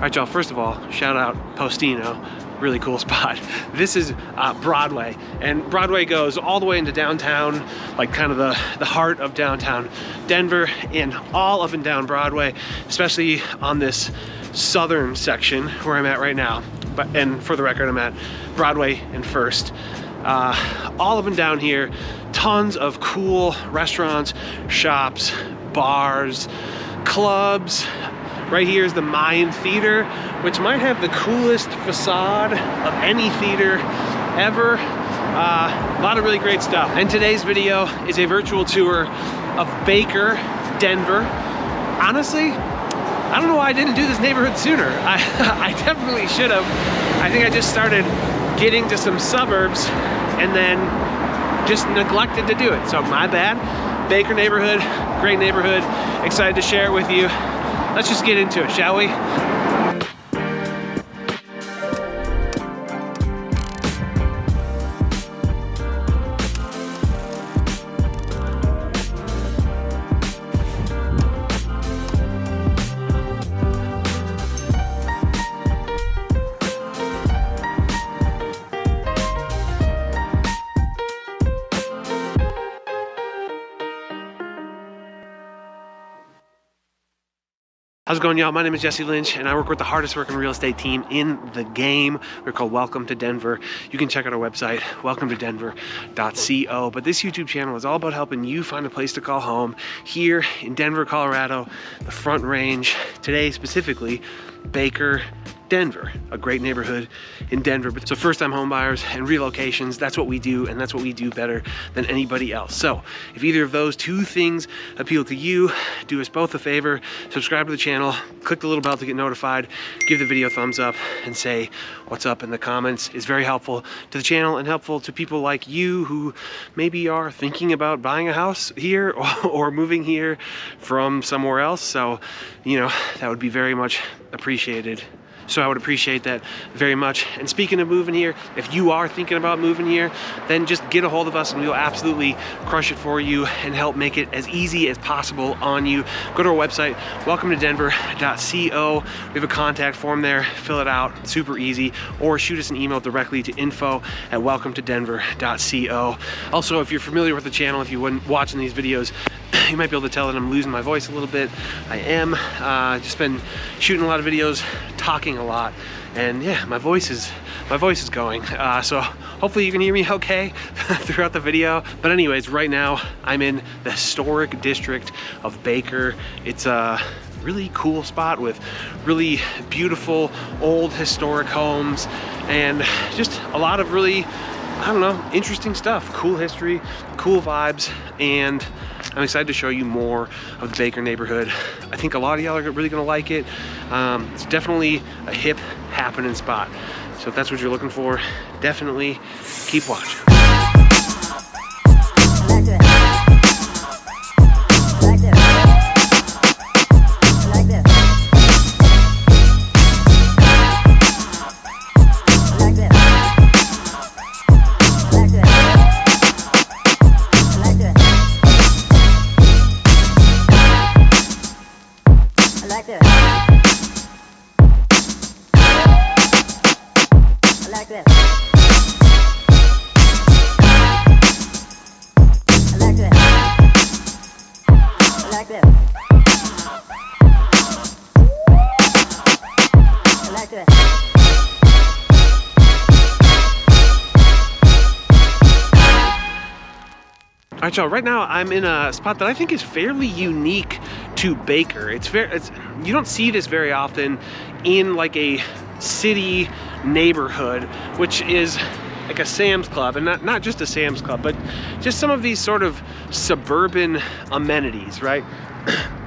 right, y'all, first of all, shout out Postino. Really cool spot. This is Broadway, and Broadway goes all the way into downtown, like kind of the heart of downtown Denver, and all up and down Broadway, especially on this southern section where I'm at right now. And for the record, I'm at Broadway and First. All up and down here, tons of cool restaurants, shops, bars, clubs. Right here is the Mayan Theater, which might have the coolest facade of any theater ever. A lot of really great stuff. And today's video is a virtual tour of Baker, Denver. Honestly, I don't know why I didn't do this neighborhood sooner. I definitely should have. I think I just started getting to some suburbs and then just neglected to do it. So my bad. Baker neighborhood, great neighborhood. Excited to share it with you. Let's just get into it, shall we? How's it going, y'all? My name is Jesse Lynch, and I work with the hardest working real estate team in the game. We're called Welcome to Denver. You can check out our website, welcometodenver.co. But this YouTube channel is all about helping you find a place to call home here in Denver, Colorado, the Front Range. Today, specifically, Baker, Denver, a great neighborhood in Denver. So first-time home buyers and relocations, that's what we do, and that's what we do better than anybody else. So if either of those two things appeal to you, do us both a favor, subscribe to the channel, click the little bell to get notified, give the video a thumbs up, and say what's up in the comments. It's very helpful to the channel and helpful to people like you who maybe are thinking about buying a house here or moving here from somewhere else. So, you know, that would be very much appreciated. So I would appreciate that very much. And speaking of moving here, if you are thinking about moving here, then just get a hold of us and we'll absolutely crush it for you and help make it as easy as possible on you. Go to our website, welcometodenver.co. We have a contact form there, fill it out, super easy, or shoot us an email directly to info@welcometodenver.co. Also, if you're familiar with the channel, if you've been watching these videos, you might be able to tell that I'm losing my voice a little bit. I am. Just been shooting a lot of videos, talking a lot, and yeah, my voice is going. So hopefully you can hear me okay throughout the video. But anyways, right now I'm in the historic district of Baker. It's a really cool spot with really beautiful old historic homes and just a lot of really, I don't know, interesting stuff, cool history, cool vibes, and I'm excited to show you more of the Baker neighborhood. I think a lot of y'all are really gonna like it. It's definitely a hip, happening spot. So if that's what you're looking for, definitely keep watching. All right, y'all, right now I'm in a spot that I think is fairly unique to Baker. You don't see this very often in like a city neighborhood, which is like a Sam's Club, and not just a Sam's Club, but just some of these sort of suburban amenities, right?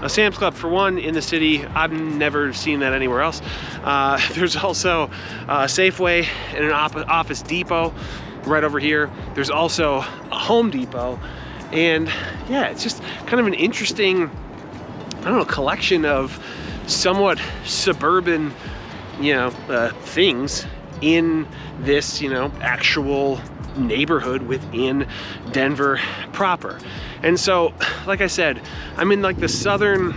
A Sam's Club, for one, in the city. I've never seen that anywhere else. There's also a Safeway and an Office Depot right over here. There's also a Home Depot, and yeah, it's just kind of an interesting, I don't know, collection of somewhat suburban, you know, things in this, you know, actual neighborhood within Denver proper. And so, like I said, I'm in like the southern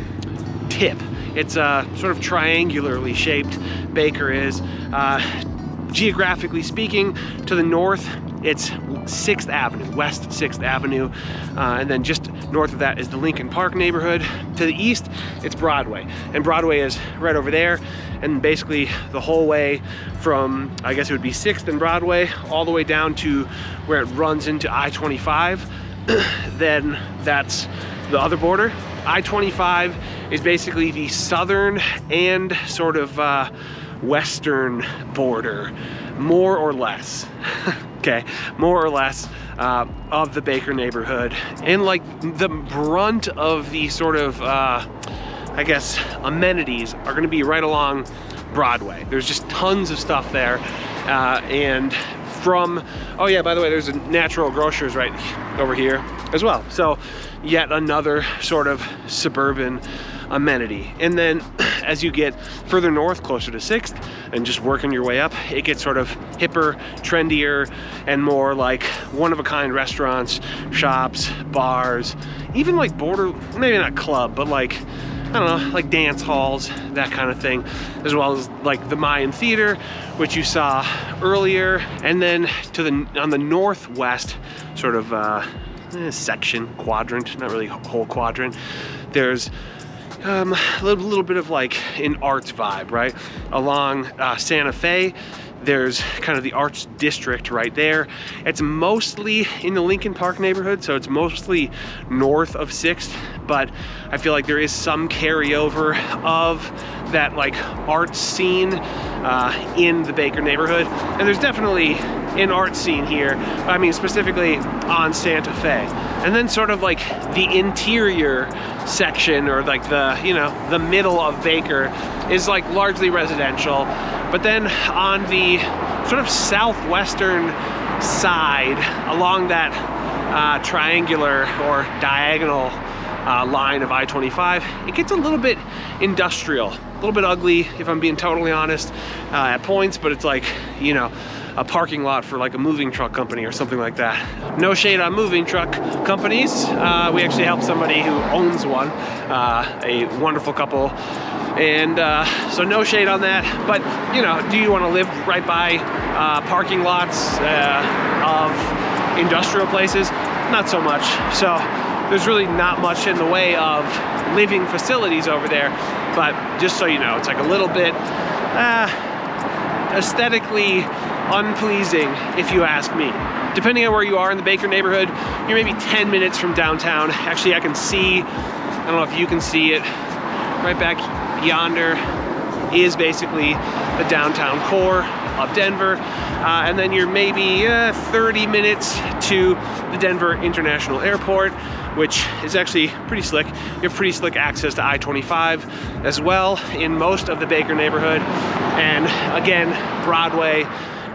tip It's sort of triangularly shaped. Baker is. Geographically speaking, to the north, it's 6th Avenue, West 6th Avenue, and then just north of that is the Lincoln Park neighborhood. To the east, it's Broadway, and Broadway is right over there, and basically the whole way from, I guess it would be 6th and Broadway, all the way down to where it runs into I-25, then that's the other border. I-25 is basically the southern and sort of western border, more or less. Okay, more or less of the Baker neighborhood, and like the brunt of the sort of I guess amenities are going to be right along Broadway. There's just tons of stuff there, and from, oh yeah, by the way, there's a Natural Grocers right over here as well, so yet another sort of suburban amenity. And then as you get further north, closer to 6th, and just working your way up, it gets sort of hipper, trendier, and more like one-of-a-kind restaurants, shops, bars, even like border, maybe not club, but like, I don't know, like dance halls, that kind of thing, as well as like the Mayan Theater, which you saw earlier. And then to the, on the northwest sort of section, quadrant, not really whole quadrant, there's a little bit of like an arts vibe, right? Along Santa Fe, there's kind of the Arts District right there. It's mostly in the Lincoln Park neighborhood, so it's mostly north of 6th, but I feel like there is some carryover of that like art scene in the Baker neighborhood. And there's definitely an art scene here, I mean specifically on Santa Fe. And then sort of like the interior section, or like the, you know, the middle of Baker is like largely residential. But then on the sort of southwestern side, along that triangular or diagonal line of I-25, it gets a little bit industrial, a little bit ugly, if I'm being totally honest, at points, but it's like, you know, a parking lot for like a moving truck company or something like that. No shade on moving truck companies. We actually helped somebody who owns one, a wonderful couple. And so no shade on that, but you know, do you want to live right by parking lots of industrial places? Not so much. So there's really not much in the way of living facilities over there, but just so you know, it's like a little bit aesthetically unpleasing, if you ask me. Depending on where you are in the Baker neighborhood, you're maybe 10 minutes from downtown. Actually, I can see, I don't know if you can see it, right back yonder is basically the downtown core of Denver. And then you're maybe 30 minutes to the Denver International Airport, which is actually pretty slick. You have pretty slick access to I-25 as well in most of the Baker neighborhood. And again, Broadway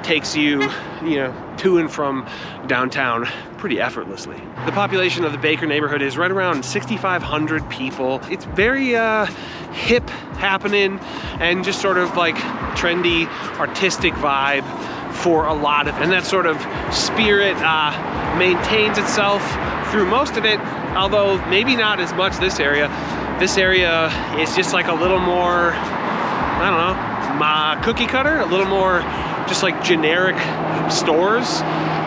takes you, you know, to and from downtown pretty effortlessly. The population of the Baker neighborhood is right around 6,500 people. It's very hip, happening, and just sort of like trendy, artistic vibe for a lot of, and that sort of spirit maintains itself through most of it, although maybe not as much this area. This area is just like a little more, I don't know, cookie cutter, a little more just like generic stores,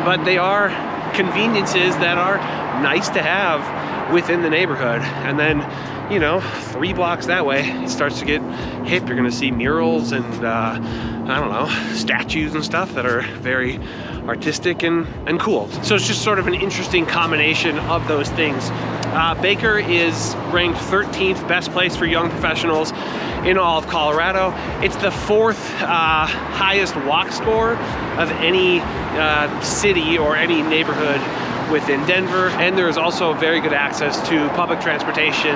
but they are conveniences that are nice to have within the neighborhood. And then, you know, 3 blocks that way, it starts to get hip. You're gonna see murals and I don't know, statues and stuff that are very artistic and cool. So it's just sort of an interesting combination of those things. Baker is ranked 13th best place for young professionals in all of Colorado. It's the 4th highest walk score of any city or any neighborhood within Denver, and there is also very good access to public transportation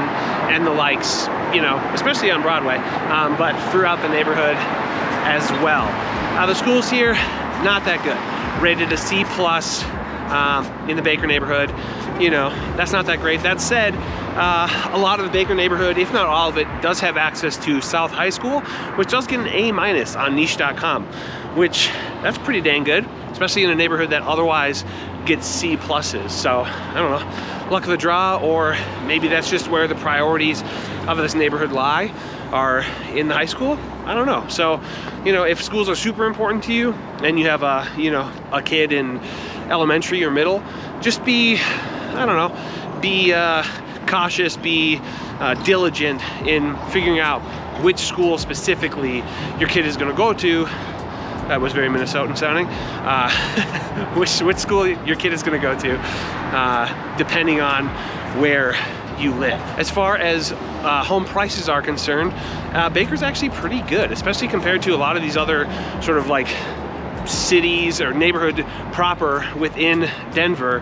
and the likes, you know, especially on Broadway, but throughout the neighborhood as well. The schools here, not that good. Rated a C+ in the Baker neighborhood. You know, that's not that great. That said, a lot of the Baker neighborhood, if not all of it, does have access to South High School, which does get an A- on niche.com, which that's pretty dang good, especially in a neighborhood that otherwise gets C+. So I don't know, luck of the draw, or maybe that's just where the priorities of this neighborhood lie. are in the high school? I don't know. So, you know, if schools are super important to you and you have a, you know, a kid in elementary or middle, just be, I don't know, be cautious, be diligent in figuring out which school specifically your kid is going to go to. That was very Minnesotan sounding. Which school your kid is going to go to, depending on where you live. As far as home prices are concerned, Baker's actually pretty good, especially compared to a lot of these other sort of like cities or neighborhood proper within Denver.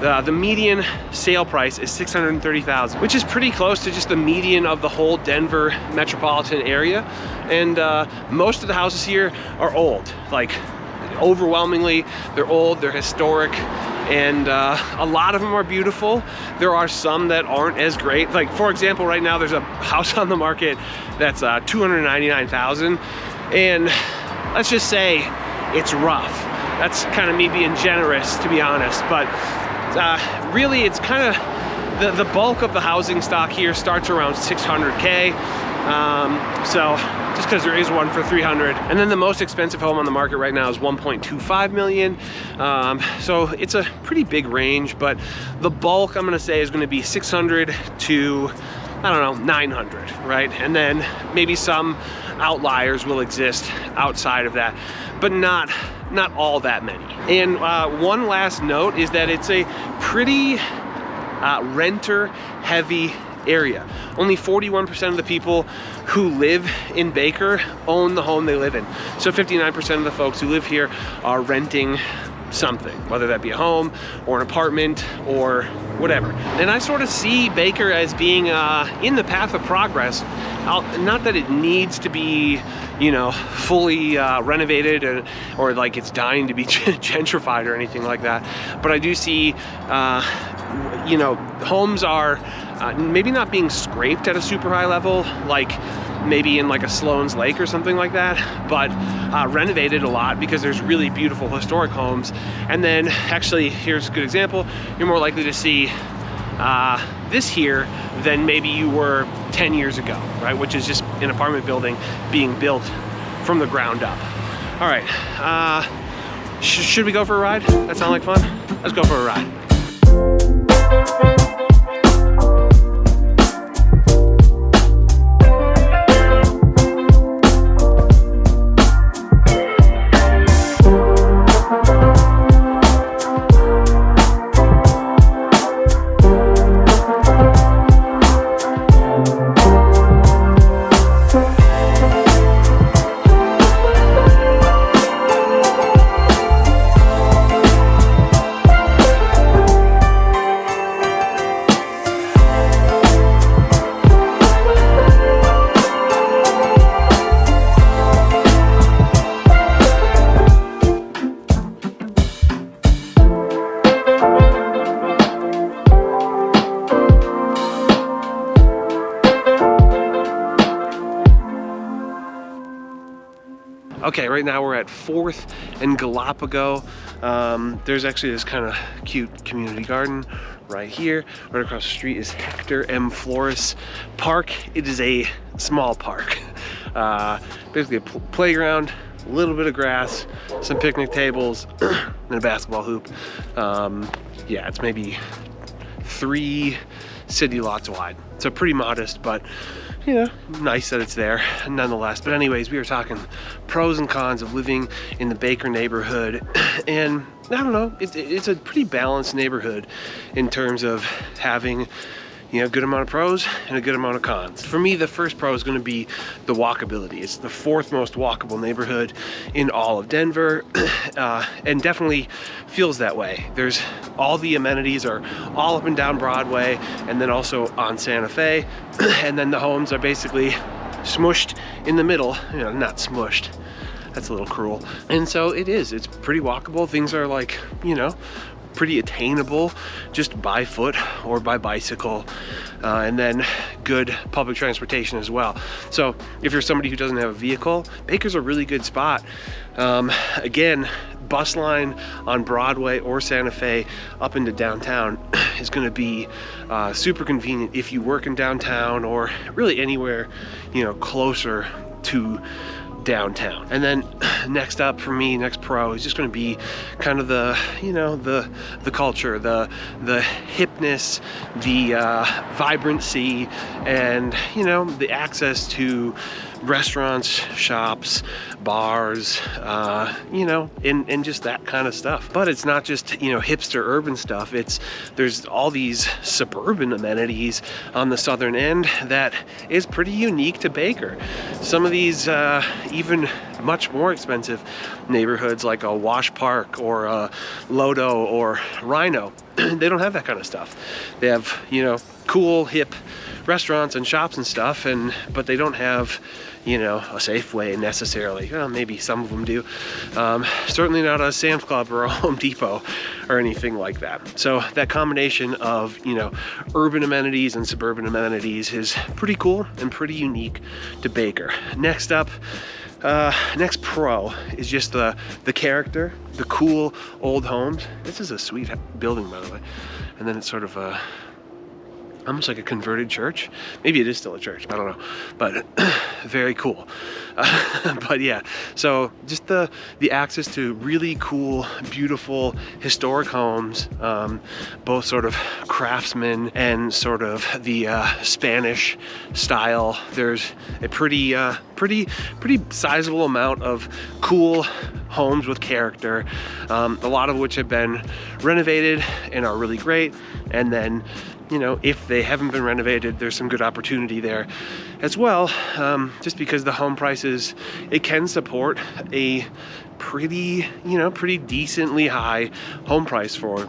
The median sale price is $630,000, which is pretty close to just the median of the whole Denver metropolitan area. And most of the houses here are old, like overwhelmingly they're old, they're historic, and a lot of them are beautiful. There are some that aren't as great. Like, for example, right now there's a house on the market that's $299,000, and let's just say it's rough. That's kind of me being generous, to be honest, but really it's kind of the bulk of the housing stock here starts around 600K. So just because there is one for 300, and then the most expensive home on the market right now is 1.25 million. So it's a pretty big range, but the bulk I'm going to say is going to be 600 to, I don't know, 900, right? And then maybe some outliers will exist outside of that, but not all that many. And one last note is that it's a pretty renter heavy area. Only 41% of the people who live in Baker own the home they live in. So 59% of the folks who live here are renting something, whether that be a home or an apartment or whatever. And I sort of see Baker as being in the path of progress. Not that it needs to be, you know, fully renovated or like it's dying to be gentrified or anything like that, but I do see you know, homes are maybe not being scraped at a super high level, like maybe in like a Sloan's Lake or something like that, but renovated a lot because there's really beautiful historic homes. And then actually, here's a good example, you're more likely to see this here than maybe you were 10 years ago, right? Which is just an apartment building being built from the ground up. All right, should we go for a ride? That sound like fun? Let's go for a ride. Okay, right now we're at 4th and Galapagos. There's actually this kind of cute community garden right here. Right across the street is Hector M. Flores Park. It is a small park. Basically a playground, a little bit of grass, some picnic tables, and a basketball hoop. Yeah, it's maybe 3 city lots wide. So pretty modest, but you know, nice that it's there nonetheless. But anyways, we were talking pros and cons of living in the Baker neighborhood, and I don't know, it's a pretty balanced neighborhood in terms of having, you know, a good amount of pros and a good amount of cons. For me, the first pro is going to be the walkability. It's the 4th most walkable neighborhood in all of Denver, and definitely feels that way. There's all the amenities are all up and down Broadway, and then also on Santa Fe, and then the homes are basically smushed in the middle. You know, not smushed. That's a little cruel. And so it's pretty walkable. Things are like, you know, pretty attainable just by foot or by bicycle, and then good public transportation as well. So if you're somebody who doesn't have a vehicle, Baker's a really good spot. Again, bus line on Broadway or Santa Fe up into downtown is going to be super convenient if you work in downtown or really anywhere, you know, closer to downtown. And then next up for me, next pro is just going to be kind of the, you know, the culture, the hipness, the vibrancy, and, you know, the access to restaurants, shops, bars, you know, and just that kind of stuff. But it's not just, you know, hipster urban stuff. There's all these suburban amenities on the southern end that is pretty unique to Baker. Some of these even much more expensive neighborhoods like a Wash Park or a Lodo or Rhino, they don't have that kind of stuff. They have, you know, cool hip restaurants and shops and stuff, but they don't have, you know, a Safeway necessarily. Well, maybe some of them do. Certainly not a Sam's Club or a Home Depot or anything like that. So that combination of, you know, urban amenities and suburban amenities is pretty cool and pretty unique to Baker. Next up, next pro is just the character, the cool old homes. This is a sweet building, by the way. And then it's sort of almost like a converted church. Maybe it is still a church, I don't know, but very cool. But yeah, so just the access to really cool, beautiful, historic homes, both sort of craftsman and sort of the Spanish style. There's a pretty sizable amount of cool homes with character, a lot of which have been renovated and are really great. And then, you know, if they haven't been renovated, there's some good opportunity there as well, just because the home prices, it can support a pretty decently high home price for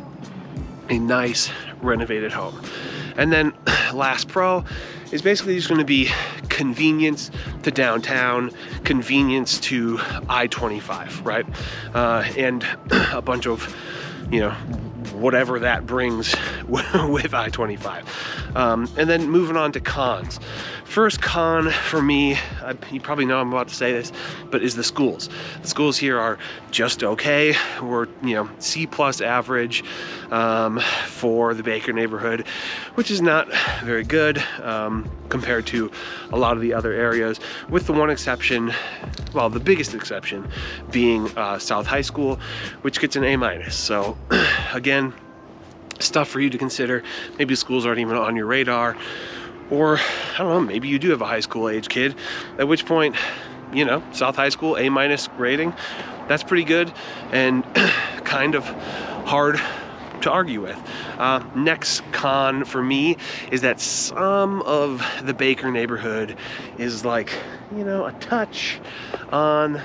a nice renovated home. And then last pro is basically just going to be convenience to downtown, convenience to I-25, right? And a bunch of, you know, whatever that brings with I-25. And then moving on to cons. First con for me, you probably know I'm about to say this, but is the schools. The schools here are just okay. We're, you know, C+ average for the Baker neighborhood, which is not very good compared to a lot of the other areas, with the one exception, well, the biggest exception being South High School, which gets an A-. So again, stuff for you to consider. Maybe schools aren't even on your radar, or I don't know, maybe you do have a high school age kid, at which point, you know, South High School A- rating, that's pretty good and kind of hard to argue with. Next con for me is that some of the Baker neighborhood is like, you know, a touch on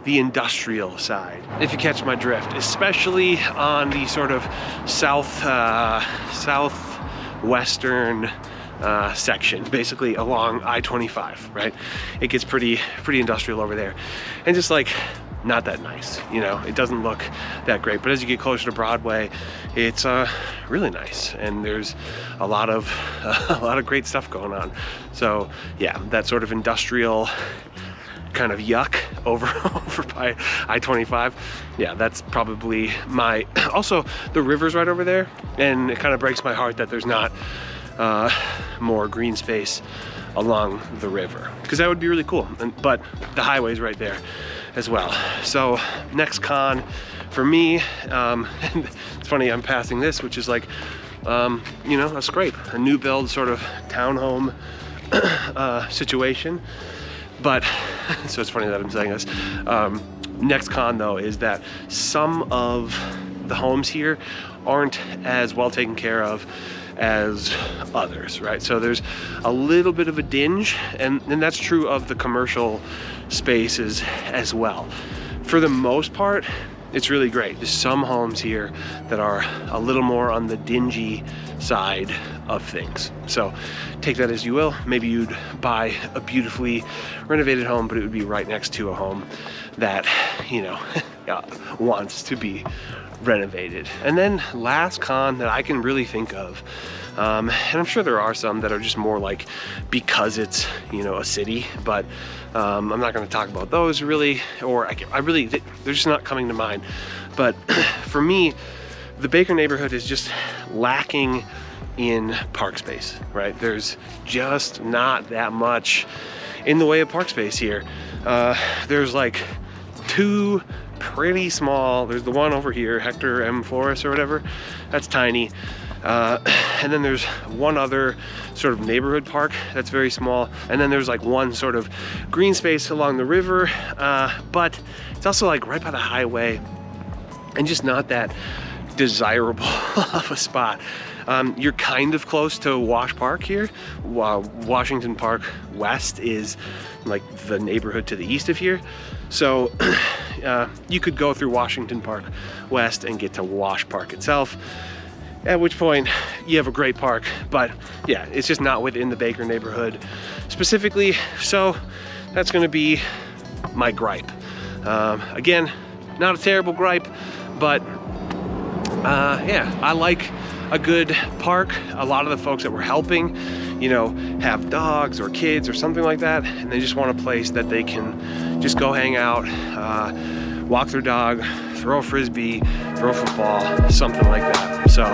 the industrial side, if you catch my drift, especially on the sort of southwestern section, basically along I-25, right? It gets pretty industrial over there, and just like not that nice, you know. It doesn't look that great, but as you get closer to Broadway, it's really nice, and there's a lot of great stuff going on. So yeah, that sort of industrial kind of yuck over by I-25, yeah, that's probably my. Also, the river's right over there, and it kind of breaks my heart that there's not more green space along the river, because that would be really cool. But the highway's right there as well. So next con for me, it's funny, I'm passing this, which is like, you know, a scrape, a new build sort of townhome situation. But so it's funny that I'm saying this. Next con though is that some of the homes here aren't as well taken care of as others, right? So there's a little bit of a dinge, and that's true of the commercial spaces as well. For the most part, it's really great. There's some homes here that are a little more on the dingy side of things. So take that as you will. Maybe you'd buy a beautifully renovated home, but it would be right next to a home that, you know, wants to be renovated. And then last con that I can really think of, and I'm sure there are some that are just more like because it's, you know, a city, but I'm not going to talk about those really, or I really, they're just not coming to mind. But for me, the Baker neighborhood is just lacking in park space, right? There's just not that much in the way of park space here. There's like 2 pretty small, there's the one over here, Hector M. Flores or whatever, that's tiny. And then there's one other sort of neighborhood park that's very small. And then there's like one sort of green space along the river, but it's also like right by the highway and just not that desirable of a spot. You're kind of close to Wash Park here. While Washington Park West is like the neighborhood to the east of here. So you could go through Washington Park West and get to Wash Park itself, at which point you have a great park, but yeah, it's just not within the Baker neighborhood specifically. So that's gonna be my gripe. Again, not a terrible gripe, but yeah, I like a good park. A lot of the folks that we're helping, you know, have dogs or kids or something like that, and they just want a place that they can just go hang out, walk their dog, throw a frisbee, throw a football, something like that. So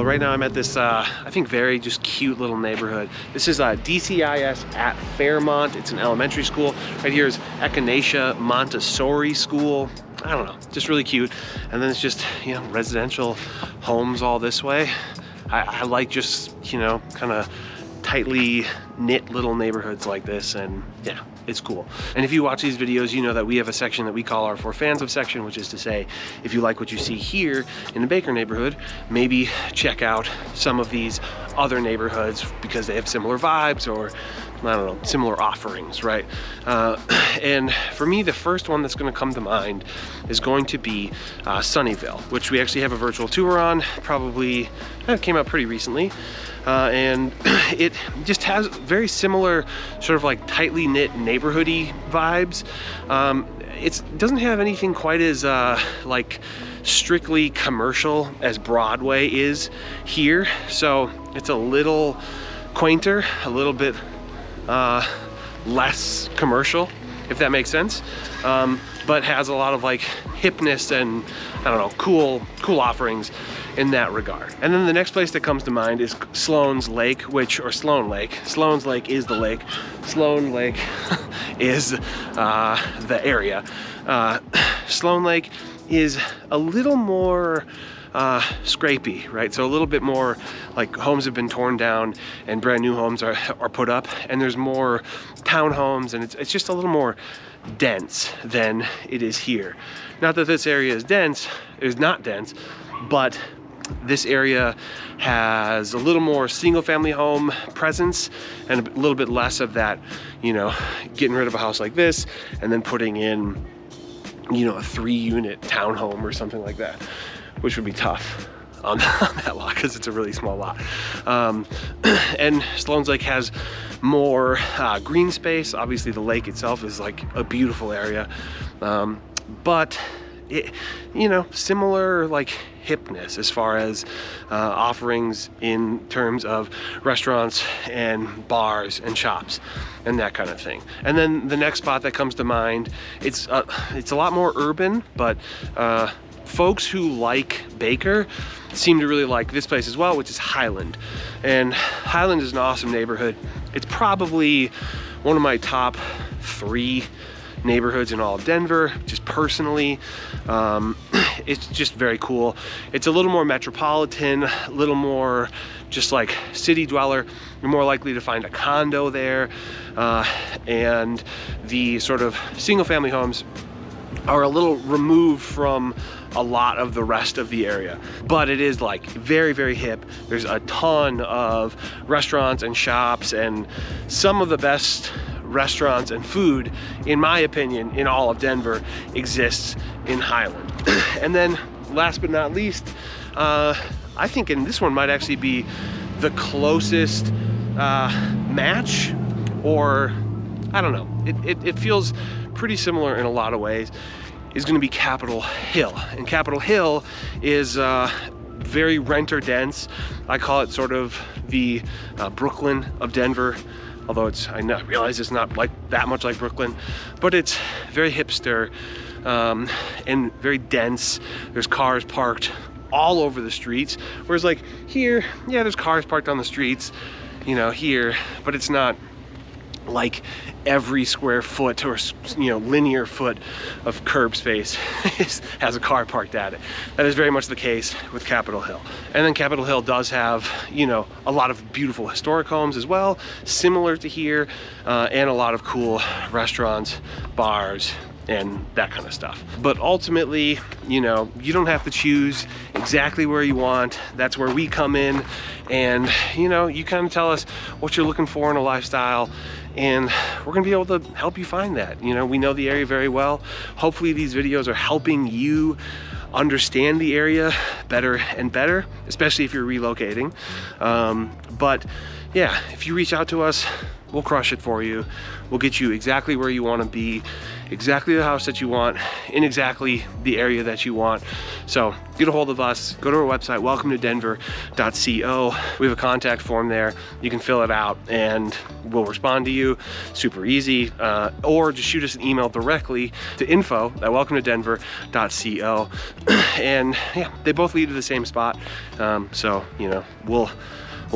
right now I'm at this, I think very just cute little neighborhood. This is DCIS at Fairmont. It's an elementary school. Right here is Echinacea Montessori School. I don't know, just really cute. And then it's just, you know, residential homes all this way. I like just, you know, kind of tightly knit little neighborhoods like this, and yeah, it's cool. And if you watch these videos, you know that we have a section that we call our For Fans of section, which is to say, if you like what you see here in the Baker neighborhood, maybe check out some of these other neighborhoods because they have similar vibes or, I don't know, similar offerings, right? And for me, the first one that's gonna come to mind is going to be Sunnyvale, which we actually have a virtual tour on, probably, it came out pretty recently. And it just has very similar sort of like tightly knit neighborhoody vibes. It doesn't have anything quite as like strictly commercial as Broadway is here. So it's a little quainter, a little bit less commercial, if that makes sense. But has a lot of like hipness and, I don't know, cool offerings in that regard. And then the next place that comes to mind is Sloan's Lake, Sloan Lake. Sloan's Lake is the lake. Sloan Lake is the area. Sloan Lake is a little more scrapey, right? So a little bit more like homes have been torn down and brand new homes are put up, and there's more townhomes, and it's just a little more dense than it is here. Not that this area is not dense, but this area has a little more single family home presence and a little bit less of that, you know, getting rid of a house like this and then putting in, you know, a 3-unit townhome or something like that, which would be tough on that lot because it's a really small lot. And Sloan's Lake has more green space. Obviously the lake itself is like a beautiful area, but it, you know, similar like hipness as far as offerings in terms of restaurants and bars and shops and that kind of thing. And then the next spot that comes to mind, it's a lot more urban, but folks who like Baker seem to really like this place as well, which is Highland. And Highland is an awesome neighborhood. It's probably one of my top 3 neighborhoods in all of Denver, just personally. It's just very cool. It's a little more metropolitan, a little more just like city dweller. You're more likely to find a condo there, and the sort of single family homes are a little removed from a lot of the rest of the area, but it is like very, very hip. There's a ton of restaurants and shops, and some of the best restaurants and food, in my opinion, in all of Denver exists in Highland. And then last but not least, I think in this one might actually be the closest match, or I don't know, it feels pretty similar in a lot of ways, is going to be Capitol Hill. And Capitol Hill is very renter dense. I call it sort of the Brooklyn of Denver, although I realize it's not like that much like Brooklyn, but it's very hipster and very dense. There's cars parked all over the streets, whereas like here, yeah, there's cars parked on the streets, you know, here, but it's not like every square foot or, you know, linear foot of curb space has a car parked at it. That is very much the case with Capitol Hill. And then Capitol Hill does have, you know, a lot of beautiful historic homes as well, similar to here, and a lot of cool restaurants, bars, and that kind of stuff. But ultimately, you know, you don't have to choose exactly where you want. That's where we come in, and you know, you kind of tell us what you're looking for in a lifestyle, and we're gonna be able to help you find that. You know, we know the area very well. Hopefully these videos are helping you understand the area better and better, especially if you're relocating. But yeah, if you reach out to us, we'll crush it for you. We'll get you exactly where you want to be, exactly the house that you want, in exactly the area that you want. So get a hold of us, go to our website, welcometodenver.co. We have a contact form there. You can fill it out and we'll respond to you. Super easy. Or just shoot us an email directly to info@welcometodenver.co. And yeah, they both lead to the same spot. So, you know, we'll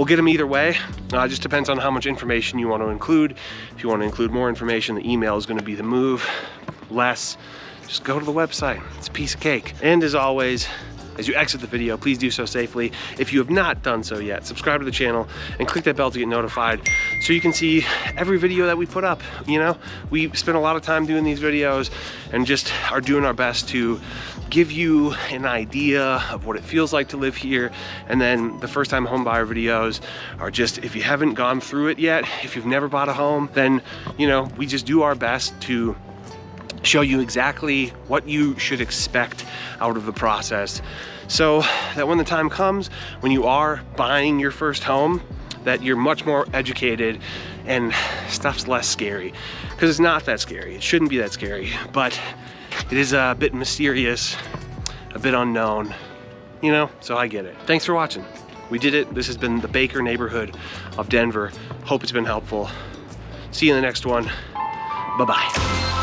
get them either way. It just depends on how much information you want to include. If you want to include more information, the email is going to be the move. Less, just go to the website. It's a piece of cake. And as always, as you exit the video, please do so safely. If you have not done so yet, subscribe to the channel and click that bell to get notified so you can see every video that we put up. You know, we spend a lot of time doing these videos and just are doing our best to give you an idea of what it feels like to live here. And then the first time home buyer videos are just, if you haven't gone through it yet, if you've never bought a home, then, you know, we just do our best to show you exactly what you should expect out of the process, so that when the time comes, when you are buying your first home, that you're much more educated and stuff's less scary. Because it's not that scary. It shouldn't be that scary, but it is a bit mysterious, a bit unknown, you know, so I get it. Thanks for watching. We did it. This has been the Baker neighborhood of Denver. Hope it's been helpful. See you in the next one. Bye-bye.